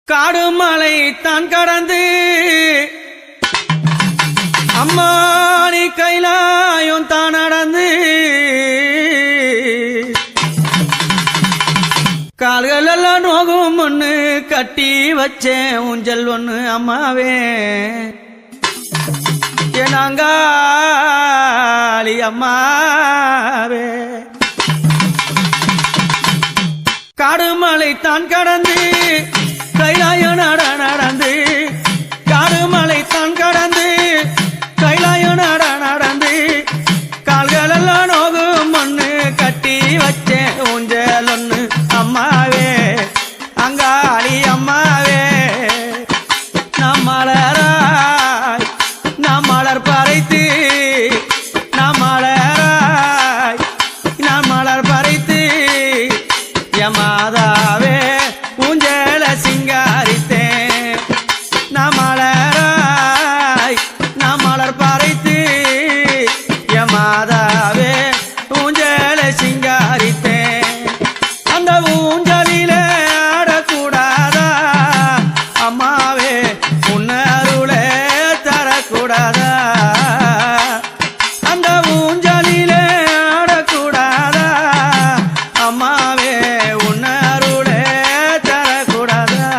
காடு மலை தான் கடந்து அம்மா நீ கைலாயம் தான் நடந்து கால்கள் எல்லாம் நோகும் ஒண்ணு கட்டி வச்சேன் ஊஞ்சல் ஒண்ணு அம்மாவே நாங்காளி அம்மாவே காடு மலை தான் கடந்து கைலாயம் நடந்து காடு மலை தான் கடந்து கைலாயம் நடந்து கால்கள் எல்லாம் நோகும் ஒண்ணு கட்டி வச்சேன் ஊஞ்சல் ஒண்ணு அம்மாவே அங்காளி அம்மாவே நாம் மலராய் நாம் மலர் பறைத்து நாம் மலராய் நாம் மலர் பறைத்து மாதாவே ஊஞ்சல சிங்காரித்தேன் நாம் மலராய் நாம் மலர் பறைத்து மாதாவே ஊஞ்சல சிங்காரித்தேன் அந்த ஊஞ்சலில ஆடக்கூடாதா அம்மாவே உன்னருளே தரக்கூடாதா அந்த ஊஞ்சலில ஆடக்கூடாதா அம்மாவே உன்னருளே தரக்கூடாதா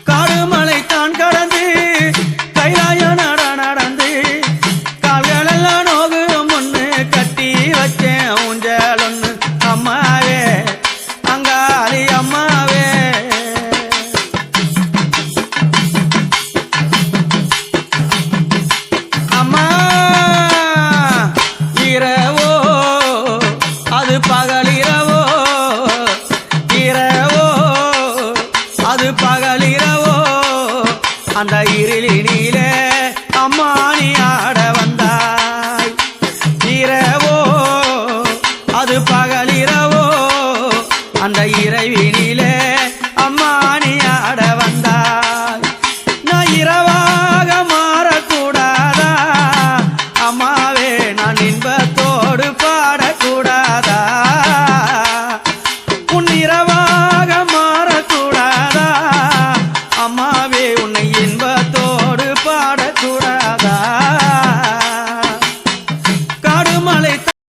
காடு மலை தான் கடந்து கைலாயம் நடந்து கால்கள் எல்லாம் நோகும் ஒண்ணு கட்டி வச்சேன் ஊஞ்சல் ஒண்ணு அம்மாவே அங்காளி அம்மாவே அம்மா இரவோ அது பகலிரவோ இரவோ அது பகலிரவோ அந்த இருளினிலே அம்மா நீ ஆட வந்தாய் இரவோ அது பகலிரவோ அந்த